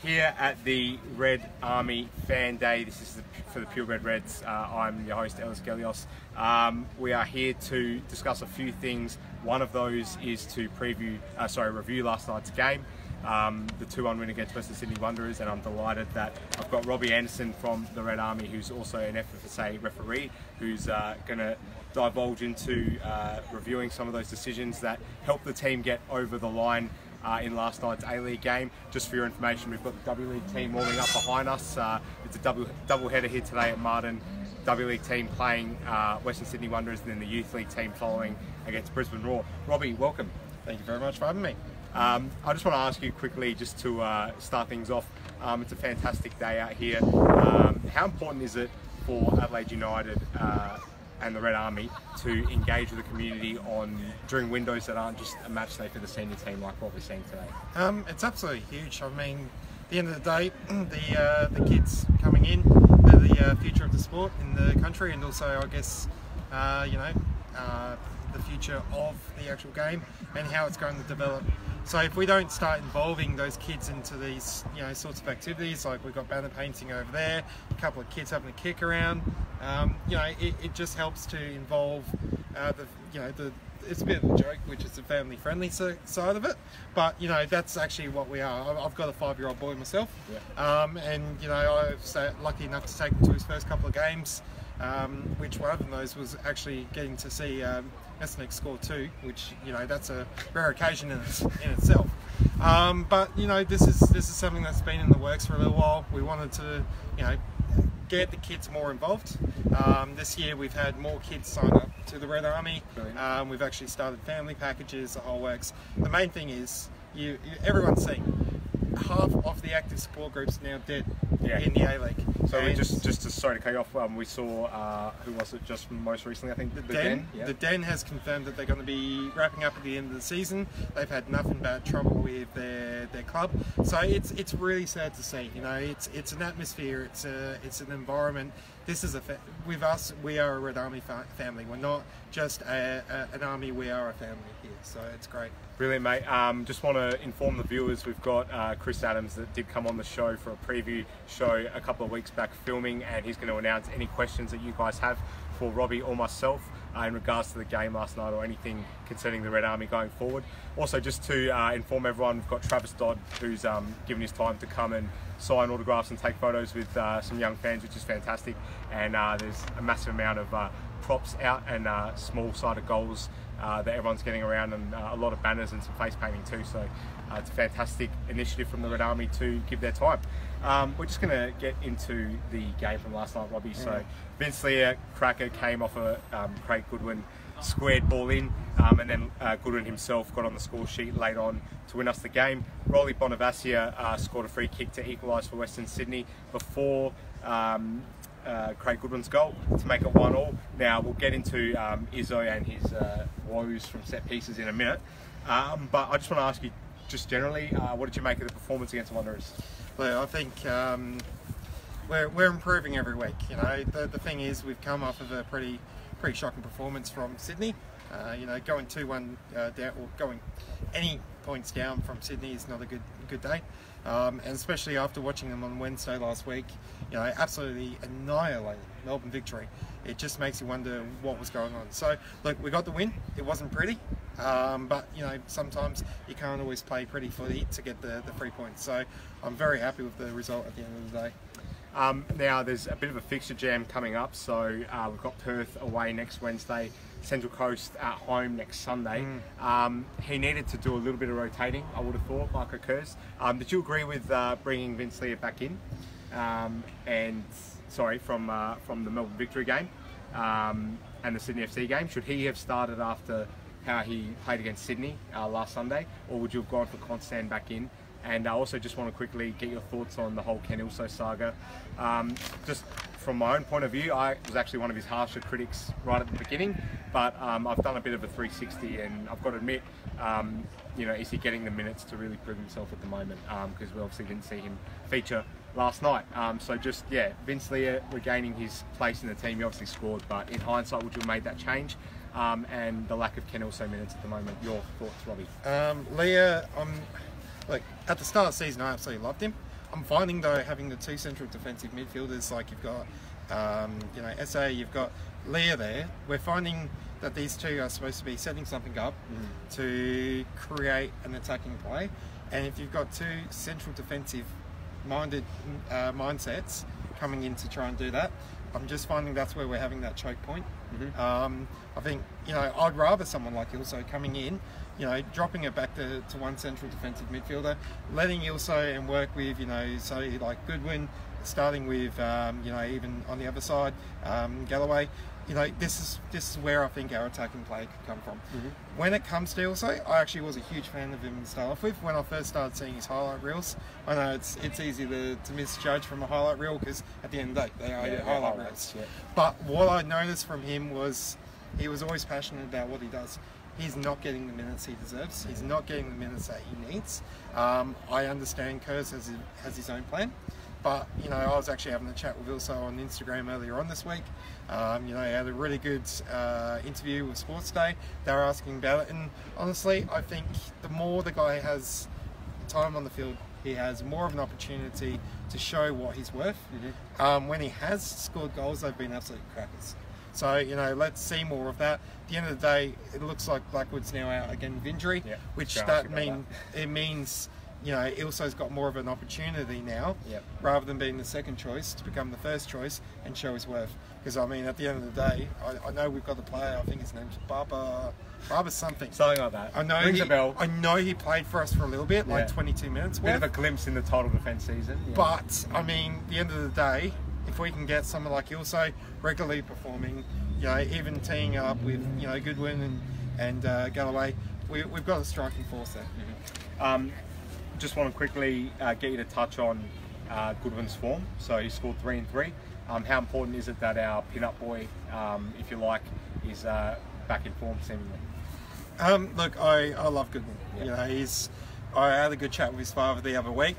Here at the Red Army Fan Day. This is for the Pure Red Reds. I'm your host, Ellis Gelios. We are here to discuss a few things. One of those is to review last night's game, the 2-1 win against Western Sydney Wanderers, and I'm delighted that I've got Robby Anderson from the Red Army, who's also an FFSA referee, who's going to divulge into reviewing some of those decisions that helped the team get over the line in last night's A-League game. Just for your information, we've got the W-League team warming up behind us. It's a double header here today at Marden. W-League team playing Western Sydney Wanderers, and then the Youth League team following against Brisbane Roar. Robby, welcome. Thank you very much for having me. I just want to ask you quickly, just to start things off, it's a fantastic day out here. How important is it for Adelaide United and the Red Army to engage with the community during windows that aren't just a match day for the senior team like what we're seeing today? It's absolutely huge. I mean, at the end of the day, the kids coming in, they're the future of the sport in the country, and also, I guess, the future of the actual game and how it's going to develop. So if we don't start involving those kids into these, sorts of activities, like we've got banner painting over there, a couple of kids having a kick around, it just helps to involve it's a bit of a joke, which is the family-friendly side of it, but that's actually what we are. I've got a 5-year-old boy myself, and I was lucky enough to take him to his first couple of games, which one of those was actually getting to see Ethnic score 2, which that's a rare occasion in itself. But this is something that's been in the works for a little while. We wanted to get the kids more involved. This year we've had more kids sign up to the Red Army. We've actually started family packages, the whole works. The main thing is everyone's seeing half of the active support groups now dead in the A-League. So we just sorry to cut you off, we saw, who was it just most recently, I think, the Den? The Den has confirmed that they're going to be wrapping up at the end of the season. They've had nothing but trouble with their club. So it's really sad to see. It's an atmosphere, it's an environment. This is with us, we are a Red Army family. We're not just an army, we are a family here. So it's great. Brilliant, mate. Just want to inform the viewers, we've got Chris Adams that did come on the show for a preview show a couple of weeks back filming, and he's going to announce any questions that you guys have for Robby or myself in regards to the game last night or anything concerning the Red Army going forward. Also, just to inform everyone, we've got Travis Dodd, who's given his time to come and sign autographs and take photos with some young fans, which is fantastic. And there's a massive amount of props out and small-sided goals that everyone's getting around, and a lot of banners and some face painting too. So it's a fantastic initiative from the Red Army to give their time. We're just going to get into the game from last night, Robby. So Vince Lear, cracker, came off a Craig Goodwin squared ball in, and then Goodwin himself got on the score sheet late on to win us the game. Rolly Bonavacia scored a free kick to equalise for Western Sydney before Craig Goodwin's goal to make it 1-1. Now we'll get into Izzo and his woes from set pieces in a minute, but I just want to ask you, just generally, what did you make of the performance against the Wanderers? Well, I think we're improving every week. The thing is, we've come off of a pretty shocking performance from Sydney. Going 2-1 down, or going any points down from Sydney is not a good day. And especially after watching them on Wednesday last week, absolutely annihilated Melbourne Victory. It just makes you wonder what was going on. So, look, we got the win. It wasn't pretty, but sometimes you can't always play pretty footy to get the 3 points. So, I'm very happy with the result at the end of the day. Now there's a bit of a fixture jam coming up, so we've got Perth away next Wednesday, Central Coast at home next Sunday. He needed to do a little bit of rotating, I would have thought, like occurs. Did you agree with bringing Vince Lear back in? From the Melbourne Victory game and the Sydney FC game? Should he have started after how he played against Sydney last Sunday, or would you have gone for Constant back in? And I also just want to quickly get your thoughts on the whole Ken Ilso saga. Just from my own point of view, I was actually one of his harsher critics right at the beginning, but I've done a bit of a 360, and I've got to admit, is he getting the minutes to really prove himself at the moment? Because we obviously didn't see him feature last night. Vince Lear regaining his place in the team. He obviously scored, but in hindsight, would you have made that change? And the lack of Ken Ilso minutes at the moment. Your thoughts, Robby? Lear, look, at the start of the season, I absolutely loved him. I'm finding though, having the two central defensive midfielders, like you've got, you know, SA, you've got Leah there, we're finding that these two are supposed to be setting something up to create an attacking play. And if you've got two central defensive minded mindsets coming in to try and do that, I'm just finding that's where we're having that choke point. I think, you know, I'd rather someone like Ilso coming in, you know, dropping it back to one central defensive midfielder, letting Ilso and work with, you know, so like Goodwin, starting with, you know, even on the other side, Galloway. You know, this is where I think our attacking play could come from. When it comes to Ilso, I actually was a huge fan of him to start off with. When I first started seeing his highlight reels, I know it's easy to misjudge from a highlight reel because at the end of the day, they are highlight reels. But what I noticed from him was he was always passionate about what he does. He's not getting the minutes he deserves. He's not getting the minutes that he needs. I understand Kurz has his own plan. But, you know, I was actually having a chat with Ilso on Instagram earlier on this week. You know, he had a really good interview with Sports Day. They were asking about it. And honestly, I think the more the guy has time on the field, he has more of an opportunity to show what he's worth. When he has scored goals, they've been absolute crackers. So, you know, let's see more of that. At the end of the day, it looks like Blackwood's now out again with injury, which it means... You know, Ilso's got more of an opportunity now, rather than being the second choice, to become the first choice and show his worth. Because, I mean, at the end of the day, I know we've got the player, I think his name's Barber something. Something like that. I know Rings a bell. I know he played for us for a little bit, like 22 minutes worth. Bit of a glimpse in the title defence season. But, I mean, at the end of the day, if we can get someone like Ilso regularly performing, you know, even teeing up with, you know, Goodwin and Galloway, we've got a striking force there. Just want to quickly get you to touch on Goodwin's form. So he scored 3 and 3. How important is it that our pin-up boy, if you like, is back in form seemingly? Look, I love Goodwin. You know, I had a good chat with his father the other week.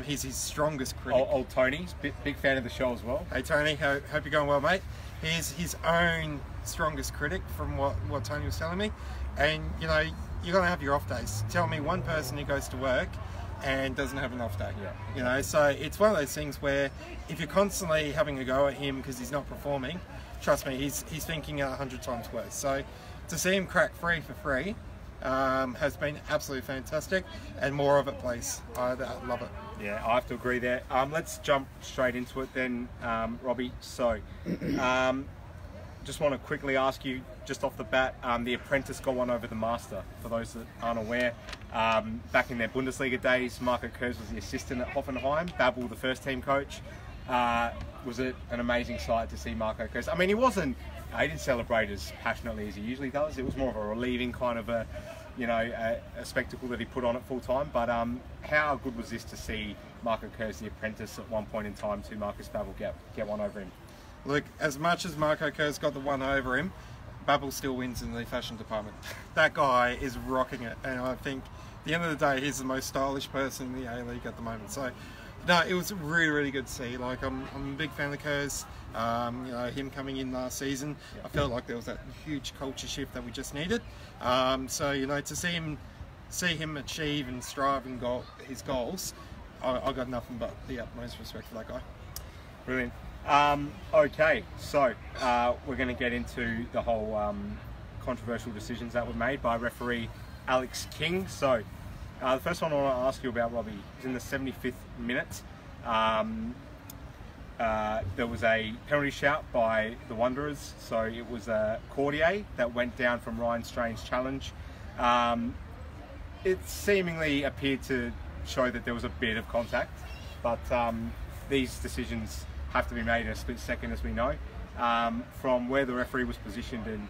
He's his strongest critic. Old Tony's big fan of the show as well. Hey Tony, hope you're going well, mate. He's his own strongest critic from what Tony was telling me. And, you know, you're going to have your off days. Tell me one person who goes to work and doesn't have an off day. You know, so it's one of those things where if you're constantly having a go at him because he's not performing, trust me, he's thinking 100 times worse. So to see him crack free for free has been absolutely fantastic, and more of it, please. I love it. Yeah, I have to agree there. Let's jump straight into it then, Robbie. So, just want to quickly ask you, just off the bat, the apprentice got one over the master. For those that aren't aware, back in their Bundesliga days, Marco Kurz was the assistant at Hoffenheim. Babel, the first team coach. Was it an amazing sight to see Marco Kurz? I mean, he didn't celebrate as passionately as he usually does. It was more of a relieving kind of a spectacle that he put on at full time. But how good was this to see Marco Kurz, the apprentice, at one point in time to Marcus Babel get one over him? Look, as much as Marco Kurz got the one over him, Babel still wins in the fashion department. That guy is rocking it, and I think at the end of the day, he's the most stylish person in the A-League at the moment. So, no, it was really, really good to see. Like, I'm a big fan of Kurz. You know, him coming in last season, I felt like there was that huge culture shift that we just needed. So, you know, to see him achieve and strive and his goals, I got nothing but the utmost respect for that guy. Brilliant. Okay, so we're going to get into the whole controversial decisions that were made by referee Alex King. So the first one I want to ask you about, Robbie, is in the 75th minute. There was a penalty shout by the Wanderers. So it was a Cordier that went down from Ryan Strain's challenge. It seemingly appeared to show that there was a bit of contact, but these decisions have to be made in a split second, as we know. From where the referee was positioned and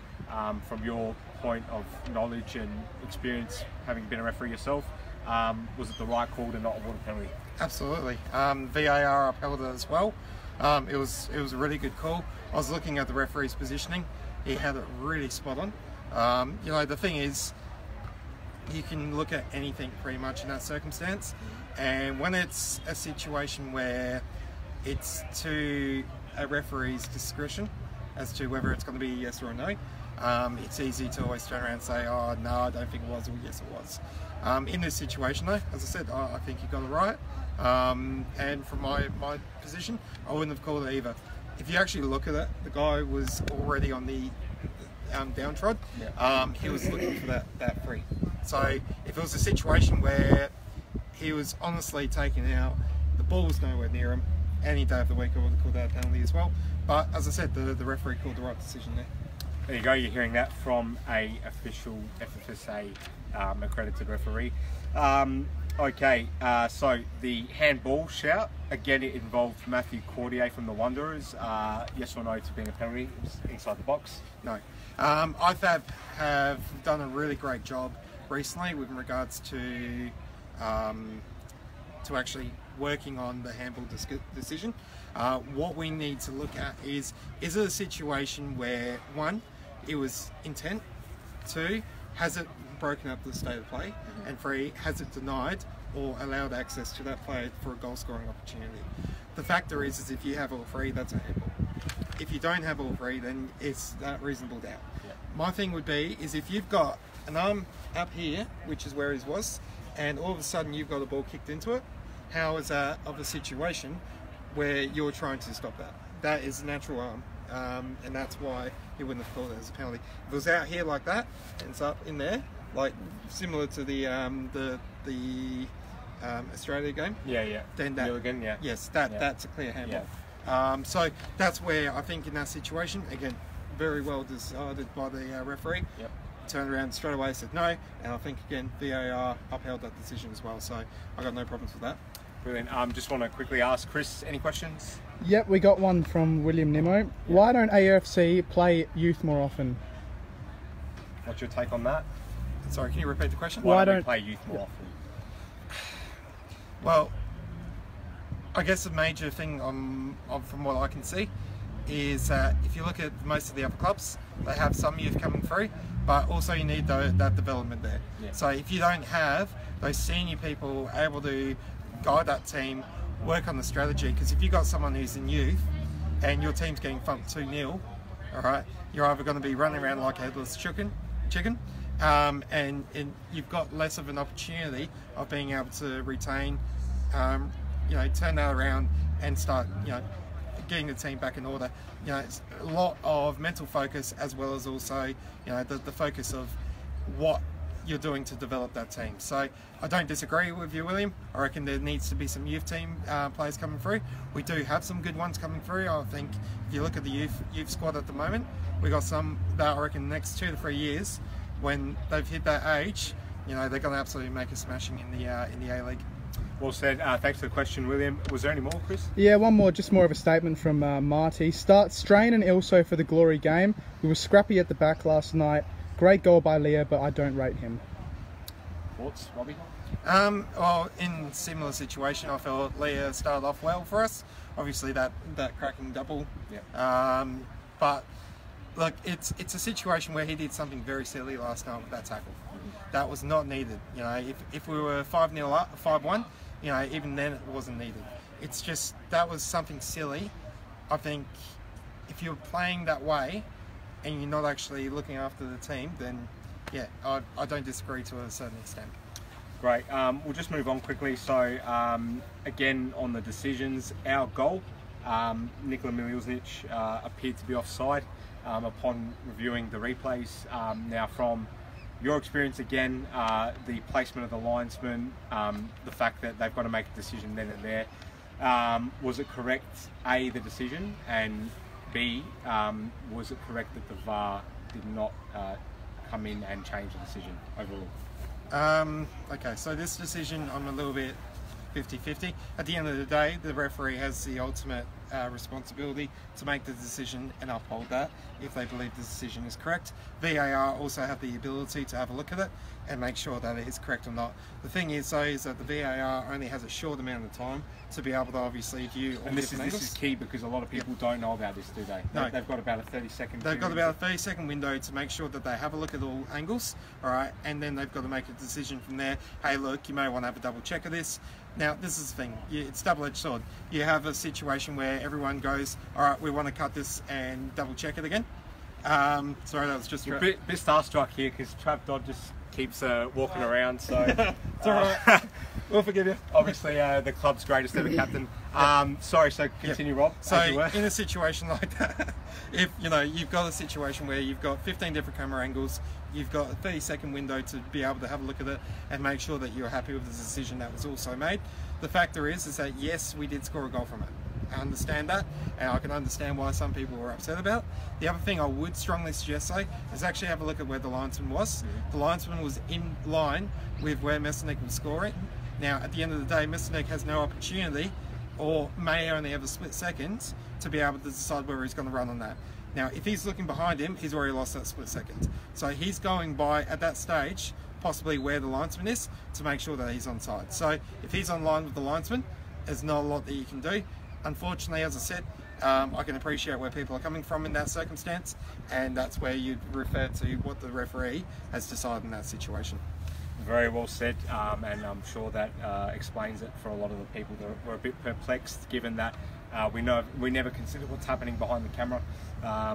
from your point of knowledge and experience, having been a referee yourself, was it the right call to not award a penalty? Absolutely. VAR upheld it as well. It was a really good call. I was looking at the referee's positioning. He had it really spot on. You know, the thing is, you can look at anything pretty much in that circumstance, and when it's a situation where it's to a referee's discretion as to whether it's going to be a yes or a no, it's easy to always turn around and say, oh no, I don't think it was, or yes it was. In this situation though, as I said, I think he got it right. And from my position, I wouldn't have called it either. If you actually look at it, the guy was already on the downtrod. He was looking for that free. So if it was a situation where he was honestly taken out, the ball was nowhere near him, any day of the week I would have called that a penalty as well. But as I said, the referee called the right decision there. There you go, you're hearing that from a official FFSA accredited referee. Okay, so the handball shout, again it involved Matthew Cordier from the Wanderers. Yes or no to being a penalty inside the box? No. IFAB have done a really great job recently with regards to actually working on the handball decision. What we need to look at is it a situation where, one, it was intent, two, has it broken up the state of play, and three, has it denied or allowed access to that player for a goal scoring opportunity. The factor is if you have all three, that's a handball. If you don't have all three, then it's that reasonable doubt. My thing would be is if you've got an arm up here, which is where his was, and all of a sudden you've got a ball kicked into it, how is that of a situation where you're trying to stop that? That is a natural arm, and that's why he wouldn't have called it as a penalty. If it was out here like that, and it's up in there, like similar to the Australia game. Then that, Milligan, yes, that's a clear handball. So that's where I think in that situation, again, very well decided by the referee. Turned around straight away, said no, and I think again VAR upheld that decision as well. So I got no problems with that. Brilliant. Just want to quickly ask Chris, any questions? Yep, we got one from William Nimmo. Why don't AUFC play youth more often? What's your take on that? Sorry, can you repeat the question? Why don't we play youth more often? Well, I guess the major thing from what I can see is that if you look at most of the other clubs, they have some youth coming through, but also you need that development there. So if you don't have those senior people able to guide that team, work on the strategy, because if you've got someone who's in youth and your team's getting thumped 2-0, all right, you're either going to be running around like a headless chicken, and you've got less of an opportunity of being able to retain, turn that around and start, getting the team back in order. It's a lot of mental focus as well as also, the focus of what you're doing to develop that team. So I don't disagree with you, William. I reckon there needs to be some youth team players coming through. We do have some good ones coming through. I think if you look at the youth squad at the moment, we got some that I reckon the next 2 to 3 years, when they've hit that age, they're going to absolutely make a smashing in the A-League. Well said. Thanks for the question, William. Was there any more, Chris? Yeah, one more, just more of a statement from Marty. Start Strain and Ilso for the glory game. We were scrappy at the back last night. Great goal by Leo, but I don't rate him. Thoughts, Robby? Well, in similar situation, I felt Leo started off well for us. Obviously, that cracking double. But look, it's a situation where he did something very silly last night with that tackle. That was not needed. If we were 5-0 up, 5-1, even then it wasn't needed. It's just that was something silly. I think if you're playing that way and you're not actually looking after the team, then I don't disagree to a certain extent. Great. We'll just move on quickly. So again, on the decisions, our goal, Nikola Miluznic appeared to be offside upon reviewing the replays. Now, from your experience again, the placement of the linesman, the fact that they've got to make a decision then and there, was it correct, A, the decision, and B, was it correct that the VAR did not come in and change the decision overall? Okay, so this decision, I'm a little bit 50-50. At the end of the day, the referee has the ultimate responsibility to make the decision and uphold that if they believe the decision is correct. VAR also have the ability to have a look at it and make sure that it is correct or not. The thing is though, is that the VAR only has a short amount of time to be able to obviously view all different angles. This is key because a lot of people don't know about this, do they? No. They've got about a 30-second They've got about a 30-second window to make sure that they have a look at all angles, all right, and then they've got to make a decision from there. Hey, look, you may want to have a double check of this. Now, this is the thing, it's double-edged sword. You have a situation where everyone goes, all right, we want to cut this and double check it again. Sorry, that was just... a bit starstruck here because Trav Dodd just keeps walking around. So it's all right. We'll forgive you. Obviously, the club's greatest ever captain. Sorry, so continue, Rob. So in a situation like that, if you've got a situation where you've got 15 different camera angles, you've got a 30-second window to be able to have a look at it and make sure that you're happy with the decision that was also made. The factor is that yes, we did score a goal from it. I understand that, and I can understand why some people were upset about it. The other thing I would strongly suggest, though, is actually have a look at where the linesman was. The linesman was in line with where Messernick was scoring. Now, at the end of the day, Messernick has no opportunity, or may only have a split second, to be able to decide whether he's going to run on that. Now, if he's looking behind him, he's already lost that split second. So he's going by, at that stage, possibly where the linesman is, to make sure that he's onside. So if he's on line with the linesman, there's not a lot that you can do. Unfortunately, as I said, I can appreciate where people are coming from in that circumstance, and that's where you'd refer to what the referee has decided in that situation. Very well said, and I'm sure that explains it for a lot of the people that were a bit perplexed, given that we never consider what's happening behind the camera,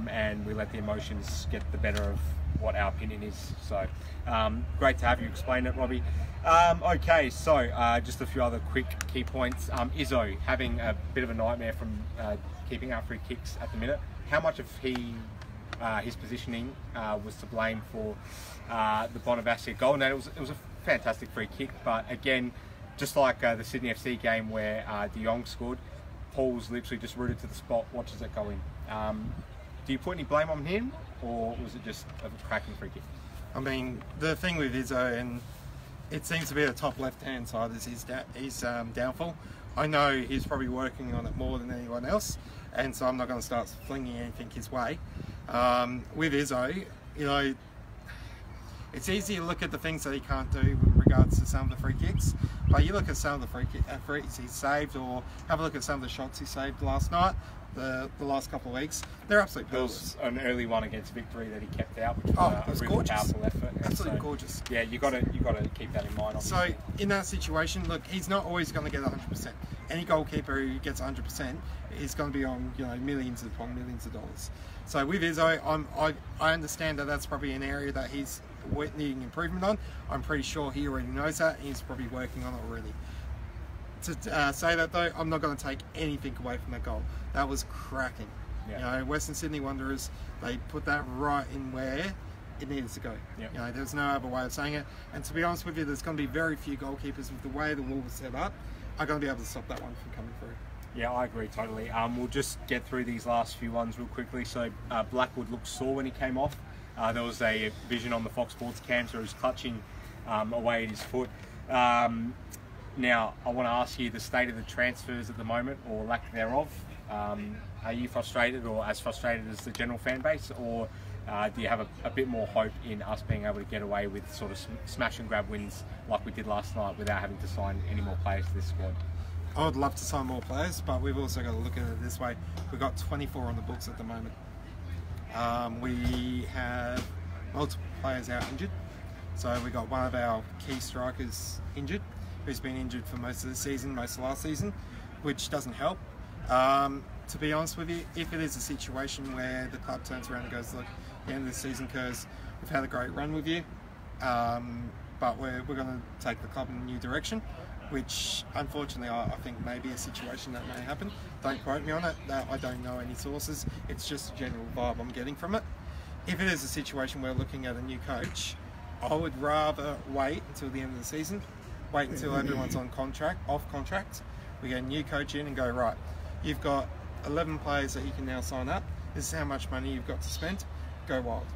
and we let the emotions get the better of what our opinion is. So great to have you explain it, Robbie. Okay, so just a few other quick key points. Izzo having a bit of a nightmare from keeping our free kicks at the minute. How much of his positioning was to blame for the Bonavassia goal? Now, it was a fantastic free kick, but again, just like the Sydney FC game where De Jong scored, Paul's literally just rooted to the spot, watches it go in. Do you put any blame on him, or was it just a cracking free kick? I mean, the thing with Izzo, and it seems to be the top left-hand side, is his downfall. I know he's probably working on it more than anyone else, and so I'm not going to start flinging anything his way. With Izzo, it's easy to look at the things that he can't do with regards to some of the free kicks, but you look at some of the free kicks he's saved, or have a look at some of the shots he saved last night, the last couple of weeks, they're absolutely perfect. There was an early one against Victory that he kept out, which was a really gorgeous. Powerful effort. Absolutely gorgeous. Yeah, you got to keep that in mind. Obviously. So in that situation, look, he's not always going to get 100%. Any goalkeeper who gets 100% is going to be on millions upon millions of dollars. So with Izzo, I understand that that's probably an area that he's needing improvement on. I'm pretty sure he already knows that, and he's probably working on it already. To say that though, I'm not going to take anything away from that goal. That was cracking. Yeah. Western Sydney Wanderers, they put that right in where it needed to go. Yep. There's no other way of saying it. And to be honest with you, there's going to be very few goalkeepers with the way the wall was set up are going to be able to stop that one from coming through. Yeah, I agree totally. We'll just get through these last few ones real quickly. So Blackwood looked sore when he came off. There was a vision on the Fox Sports cam, so he was clutching away at his foot. Now, I want to ask you the state of the transfers at the moment, or lack thereof. Are you frustrated, or as frustrated as the general fan base, or do you have a bit more hope in us being able to get away with sort of smash and grab wins like we did last night without having to sign any more players to this squad? I would love to sign more players, but we've also got to look at it this way. We've got 24 on the books at the moment. We have multiple players out injured. So we got one of our key strikers injured, who's been injured for most of the season, most of last season, which doesn't help. To be honest with you, if it is a situation where the club turns around and goes, look, the end of the season, Kurs, we've had a great run with you, but we're going to take the club in a new direction, which unfortunately I think may be a situation that may happen. Don't quote me on it, I don't know any sources, it's just a general vibe I'm getting from it. If it is a situation where we're looking at a new coach, I would rather wait until the end of the season, wait until everyone's off contract, we get a new coach in and go, right, you've got 11 players that you can now sign up, this is how much money you've got to spend, go wild.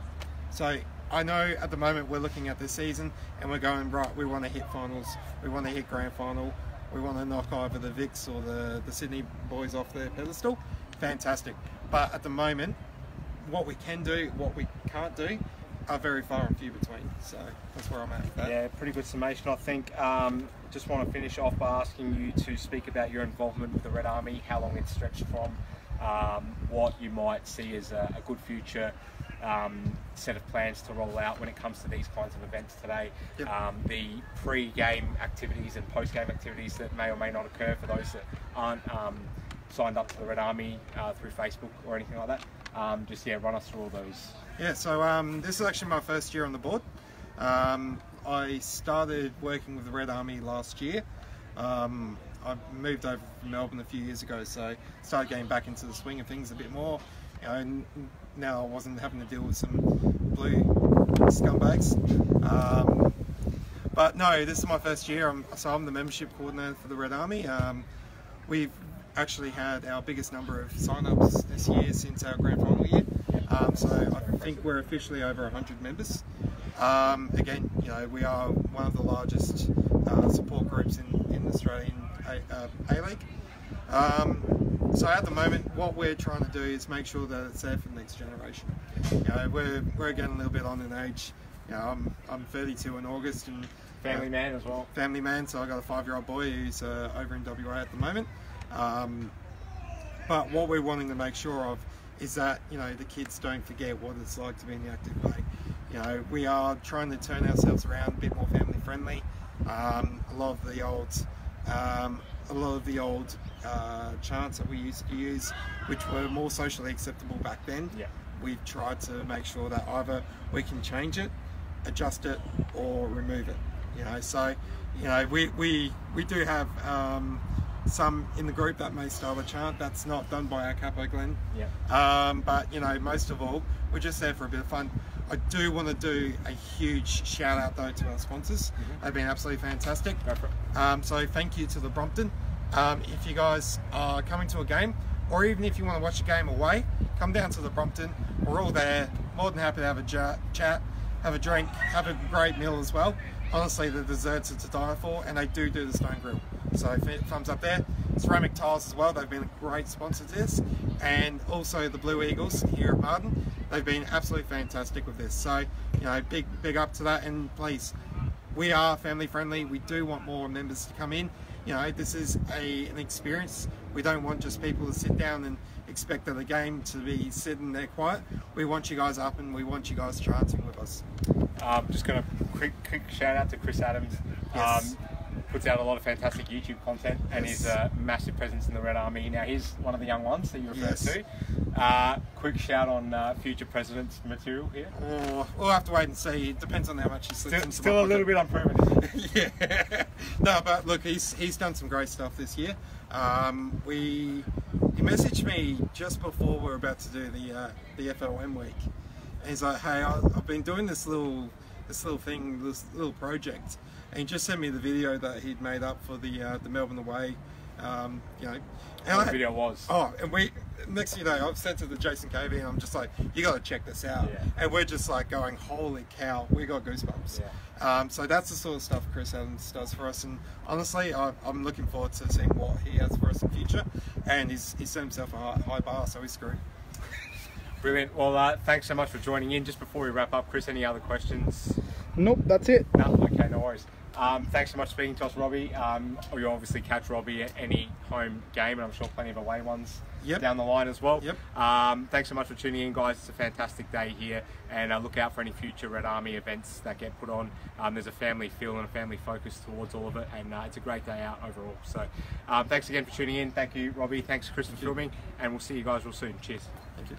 So I know at the moment we're looking at this season and we're going, right, we want to hit finals, we want to hit grand final, we want to knock either the Vicks or the Sydney boys off their pedestal, fantastic. But at the moment, what we can do, what we can't do, are very far and few between. So that's where I'm at with that. Yeah, pretty good summation, I think. Just want to finish off by asking you to speak about your involvement with the Red Army, how long it's stretched from, what you might see as a good future set of plans to roll out when it comes to these kinds of events today. Yep. The pre-game activities and post-game activities that may or may not occur for those that aren't signed up to the Red Army through Facebook or anything like that. Just run us through all those. Yeah, so this is actually my first year on the board. I started working with the Red Army last year. I moved over from Melbourne a few years ago, so started getting back into the swing of things a bit more. You know, now I wasn't having to deal with some blue scumbags. But no, this is my first year. So I'm the membership coordinator for the Red Army. We've actually had our biggest number of sign-ups this year since our grand final year. So I think we're officially over 100 members. Again, you know, we are one of the largest support groups in the Australian A-League. So at the moment, what we're trying to do is make sure that it's there for the next generation. You know, we're getting a little bit on in age. You know, I'm 32 in August, and family man as well. Family man, so I got a 5-year-old boy who's over in WA at the moment. But what we're wanting to make sure of is that, you know, the kids don't forget what it's like to be in the active play. You know, we are trying to turn ourselves around a bit more family friendly. A lot of the old chants that we used to use, which were more socially acceptable back then, we've tried to make sure that either we can change it, adjust it, or remove it. You know, so you know, we do have some in the group that may style a chant. That's not done by our capo Glenn. But you know, most of all, we're just there for a bit of fun. I do want to do a huge shout out though to our sponsors. They've been absolutely fantastic. So thank you to the Brompton. If you guys are coming to a game, or even if you want to watch a game away, come down to the Brompton. We're all there, more than happy to have a chat, have a drink, have a great meal as well. Honestly, the desserts are to die for, and they do the stone grill. So thumbs up there. Ceramic tiles as well, they've been a great sponsor to this. And also the Blue Eagles here at Marden, they've been absolutely fantastic with this. So, you know, big up to that. And please, we are family friendly. We do want more members to come in. You know, this is an experience. We don't want just people to sit down and expect that the game to be sitting there quiet. We want you guys up, and we want you guys chanting with us. Just going to quick shout out to Chris Adams. Yes. Puts out a lot of fantastic YouTube content, and he's a massive presence in the Red Army. Now he's one of the young ones that you referred to. Quick shout on future president's material here. We'll have to wait and see. It depends on how much he slips into still a little bit unproven. Yeah. No, but look, he's done some great stuff this year. He messaged me just before we were about to do the FLM week, and he's like, "Hey, I've been doing this little project." And he just sent me the video that he'd made up for the Melbourne away. You know, and the video was. Oh, and next thing you know, I've sent it to Jason Cavey, and I'm just like, you got to check this out. And we're just like going, holy cow, we got goosebumps. So that's the sort of stuff Chris Adams does for us, and honestly, I'm looking forward to seeing what he has for us in the future. And he's set himself a high bar, so he's screwed. Brilliant. Well, thanks so much for joining in. Just before we wrap up, Chris, any other questions? Nope, that's it. No, okay, no worries. Thanks so much for speaking to us, Robby. You'll obviously catch Robby at any home game, and I'm sure plenty of away ones down the line as well. Thanks so much for tuning in, guys. It's a fantastic day here, and look out for any future Red Army events that get put on. There's a family feel and a family focus towards all of it, and it's a great day out overall. So thanks again for tuning in. Thank you, Robby. Thanks, Chris, for filming, and we'll see you guys real soon. Cheers. Thank you.